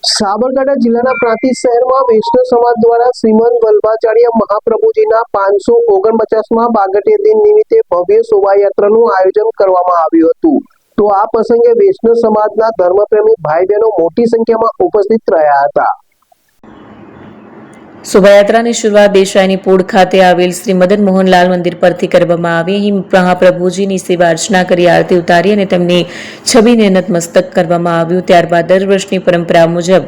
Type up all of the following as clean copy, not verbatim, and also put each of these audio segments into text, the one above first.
સાબરકાંઠા જિલ્લાના પ્રાંતિજ શહેરમાં વૈષ્ણવ સમાજ દ્વારા શ્રીમદ વલ્લભાચાર્ય મહાપ્રભુજીના 549માં પ્રાગટ્ય દિન નિમિત્તે ભવ્ય શોભાયાત્રાનું આયોજન કરવામાં આવ્યું હતું। તો આ પ્રસંગે વૈષ્ણવ સમાજના ધર્મપ્રેમી ભાઈ બહેનો મોટી સંખ્યામાં ઉપસ્થિત રહ્યા હતા। શોભાયાત્રાની શરૂઆત દેસાઈની પોળ ખાતે આવેલ શ્રી મદન મોહનલાલ મંદિર પરથી કરવામાં આવી। અહીં મહાપ્રભુજીની સેવા અર્ચના કરી આરતી ઉતારી અને તેમની છબીને નતમસ્તક કરવામાં આવ્યું। ત્યારબાદ દર વર્ષની પરંપરા મુજબ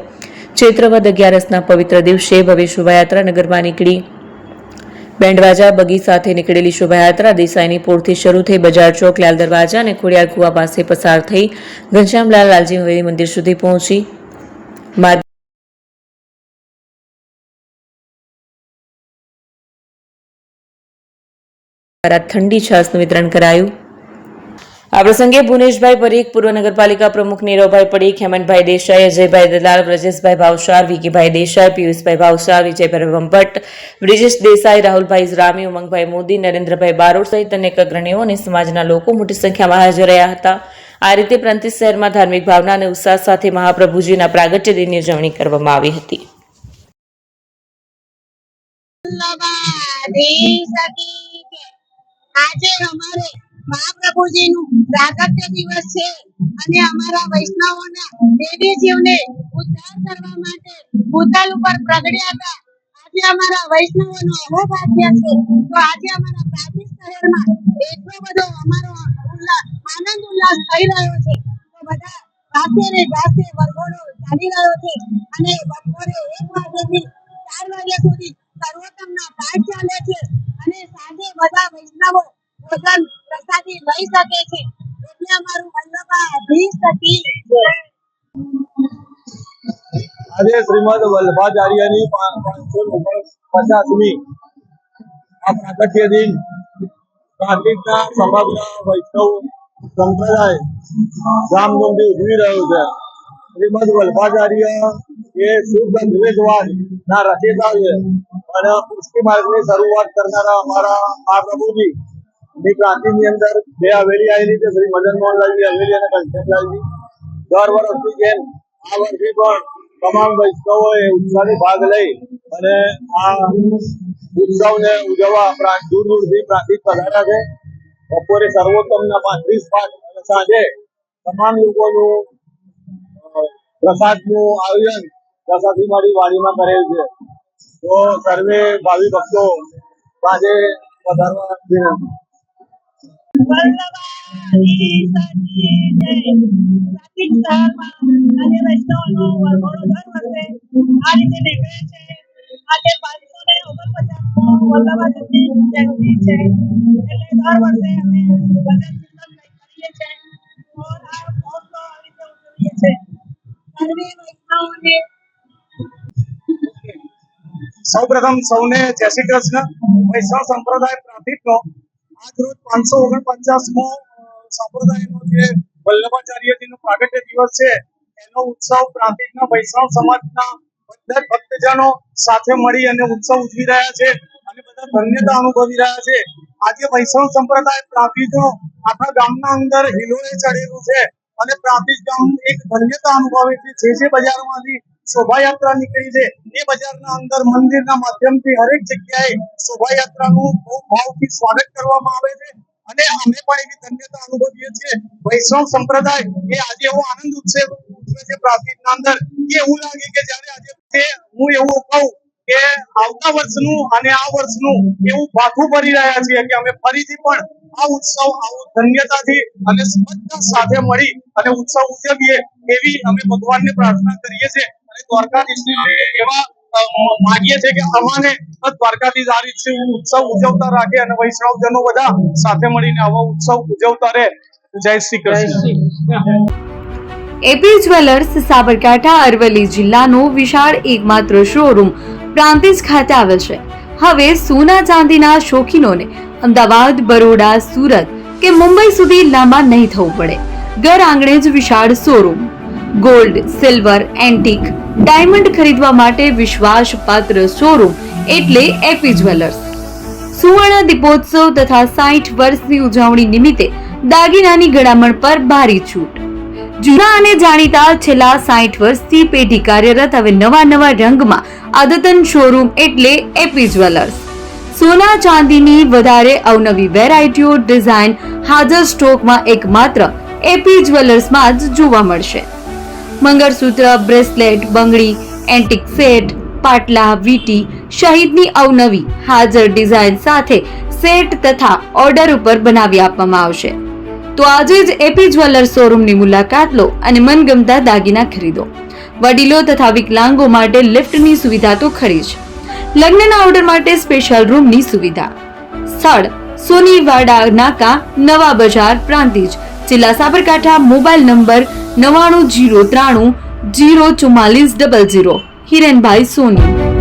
ચૈત્ર વદ 11ના પવિત્ર દિવસે ભવ્ય શોભાયાત્રા નગરમાં નીકળી। બેન્ડવાજા બગી સાથે નીકળેલી શોભાયાત્રા દેસાઈની પોળથી શરૂ થઈ બજાર ચોક, લાલ દરવાજા અને ખોડિયાર કુવા પાસે પસાર થઈ ઘનશ્યામલાલ લાલજી હવેલી મંદિર સુધી પહોંચી। ઠંડી છાસનું વિતરણ કરાયું। આ પ્રસંગે ભુવનેશભાઈ પરીખ, પૂર્વ નગરપાલિકા પ્રમુખ નીરવભાઈ પડીખ, હેમંતભાઈ દેસાઈ, અજયભાઈ દલાલ, બ્રજેશભાઈ ભાવસાર, વિકીભાઈ દેસાઈ, પિયુષભાઈ ભાવસાર, વિજયભાઈ ભંભટ, બ્રિજેશ દેસાઈ, રાહુલભાઈ ઇઝરામી, ઉમંગભાઈ મોદી, નરેન્દ્રભાઈ બારોટ સહિત અનેક અગ્રણીઓ અને સમાજના લોકો મોટી સંખ્યામાં હાજર રહ્યા હતા। આ રીતે પ્રાંતિજ શહેરમાં ધાર્મિક ભાવના અને ઉત્સાહ સાથે મહાપ્રભુજીના પ્રાગટ્ય દિનની ઉજવણી કરવામાં આવી હતી। આજે અમારે મહાપ્રભુજીનું પ્રાગટ્ય દિવસ છે અને અમારા વૈષ્ણવોના દેવી જીવને ઉદ્ધાર કરવા માટે ભૂતલ ઉપર પ્રગટ્યા હતા। આજે અમારા વૈષ્ણવોનો અહોભાગ્ય છે। તો આજે અમારા પ્રાંતિજ શહેરમાં એટલો બધો અમારો આનંદ ઉલ્લાસ થઈ રહ્યો છે। તો બધા પાસે ને પાસે વરઘોડો ચાલી રહ્યો છે અને બપોરે 1 વાગ્યાથી 4 વાગ્યા સુધી સર્વોત્તમના પાઠ ચાલે છે અને સાંજે બધા વૈષ્ણવો ભોજન પ્રસાદી લઈ શકે છે। એટલે અમારું વલ્લભાધીશ છે। આજે શ્રીમદ વલ્લભાચાર્યની 549મી આ પ્રાગટ્ય દિન પ્રાંતિજના સમગ્ર વૈષ્ણવ સંપ્રદાય ધામધૂમથી ઉજવી રહ્યો છે। શ્રીમદ વલ્લભાચાર્ય એ શુદ્ધ દ્વૈતવાદ ના રચયિતા છે અને પુષ્ટિ માર્ગની શરૂઆત કરનારા અમારા મહાપ્રભુજી ની પ્રાંતિજની અંદર 2 હવેલી આવેલી છે, શ્રી મદન મોહનલાલજી હવેલી અને ઘનશ્યામલાલજી। દર વર્ષની જેમ આ વર્ષે પણ તમામ વૈષ્ણવોએ ઉત્સાહથી ભાગ લઈ અને આ ઉત્સવને ઉજવવા દૂર દૂરથી પ્રાંતિજ પધાર્યા છે। બપોરે સર્વોત્તમના 35 પાઠ અને સાંજે તમામ લોકોનું પ્રસાદનું આયોજન પ્રસાદીમાળી વાડીમાં કરેલ છે। તો સર્વે ભાવિ ભક્તો સાંજે પધારવા વિનંતી। સૌપ્રથમ સૌને જય શ્રી કૃષ્ણ। વૈષ્ણવ સંપ્રદાય પ્રાંતિજનો આજ રોજ 549મો સંપ્રદાયનો જે વલ્લભાચાર્યજીનો પ્રાગટ્ય દિવસ છે એનો ઉત્સવ પ્રાંતિજના વૈષ્ણવ સમાજના બધા ભક્તજનો સાથે મળી અને ઉત્સવ ઉજવી રહ્યા છે અને બધા ધન્યતા અનુભવી રહ્યા છે। આજે વૈષ્ણવ સંપ્રદાય પ્રાંતિજનો આખા ગામના અંદર હિલોળે ચડેલું છે અને પ્રાંતિજ ગામ એક ધન્યતા અનુભવે છે। જે બજારમાંથી શોભાયાત્રા નીકળી છે એ બજારના અંદર મંદિરના માધ્યમથી હરેક જગ્યાએ શોભાયાત્રાનું બહુ ભાવથી સ્વાગત કરવામાં આવે છે અને અમે પણ એવી ધન્યતા અનુભવીએ છીએ। વૈષ્ણવ સંપ્રદાય એ આજે એવો આનંદ ઉત્સવ ઉજવે છે પ્રાંતિજના અંદર કે એવું લાગે કે જ્યારે આજે હું એવું કહું કે આવતા વર્ષનું અને આ વર્ષનું એવું ભાથું ભરી રહ્યા છીએ કે અમે ફરીથી પણ આ ઉત્સવ આવું ધન્યતાથી અને બધા સાથે મળી અને ઉત્સવ ઉજવીએ એવી અમે ભગવાનને પ્રાર્થના કરીએ છીએ અને દ્વારકાધીશને એવા માગીએ છીએ કે અમાને દ્વારકાધીશ આ રીતે ઉત્સવ ઉજવતા રાખે અને વૈષ્ણવજનો બધા સાથે મળીને આવા ઉત્સવ ઉજવતા રહે। જય શ્રી કૃષ્ણ। એપી જ્વેલર્સ સાબરકાંઠા અરવલ્લી જિલ્લાનો વિશાળ એકમાત્ર શોરૂમ પ્રાંતિજ ખાતે આવેલ છે। હવે સોના ચાંદીના શોખીનોને અમદાવાદ, બરોડા, સુરત કે મુંબઈ સુધી લાંબા નહીં થવું પડે। ઘર આંગણે જ વિશાળ showroom. Gold, silver, antique, diamond ખરીદવા માટે વિશ્વાસપાત્ર શોરૂમ એટલે એપી જ્વેલર્સ। સુવર્ણ દીપોત્સવ તથા 60 વર્ષની ઉજવણી નિમિત્તે દાગીનાની ગળામણ પર ભારી છૂટ। જૂના અને જાણીતા છેલ્લા 60 વર્ષથી પેઢી કાર્યરત હવે નવા રંગમાં અદ્યતન શોરૂમ એટલે એપી જ્વેલર્સ. સોના ચાંદીની વધારે અવનવી વેરાયટીઓ ડિઝાઇન હાજર સ્ટોકમાં એકમાત્ર એપી જ્વેલર્સમાં જ જોવા મળશે. મંગળસૂત્ર, બ્રેસલેટ, બંગડી, એન્ટિક સેટ, પાટલા, વીટી સહિતની અવનવી હાજર ડિઝાઇન સાથે સેટ તથા ઓર્ડર ઉપર બનાવી આપવામાં આવશે. તો આજે જ એપી જ્વેલર્સ શોરૂમની મુલાકાત લો અને મનગમતા દાગીના ખરીદો. વડીલો તથા વિકલાંગો માટે લિફ્ટની સુવિધા તો ખરી જ. લગ્નના ઓર્ડર માટે સ્પેશિયલ રૂમની સુવિધા. સ્થળ સોનીવાડા નાકા, નવા બજાર, પ્રાંતિજ, જિલ્લા સાબરકાંઠા. Mobile number 9903 04400. હિરેનભાઈ સોની.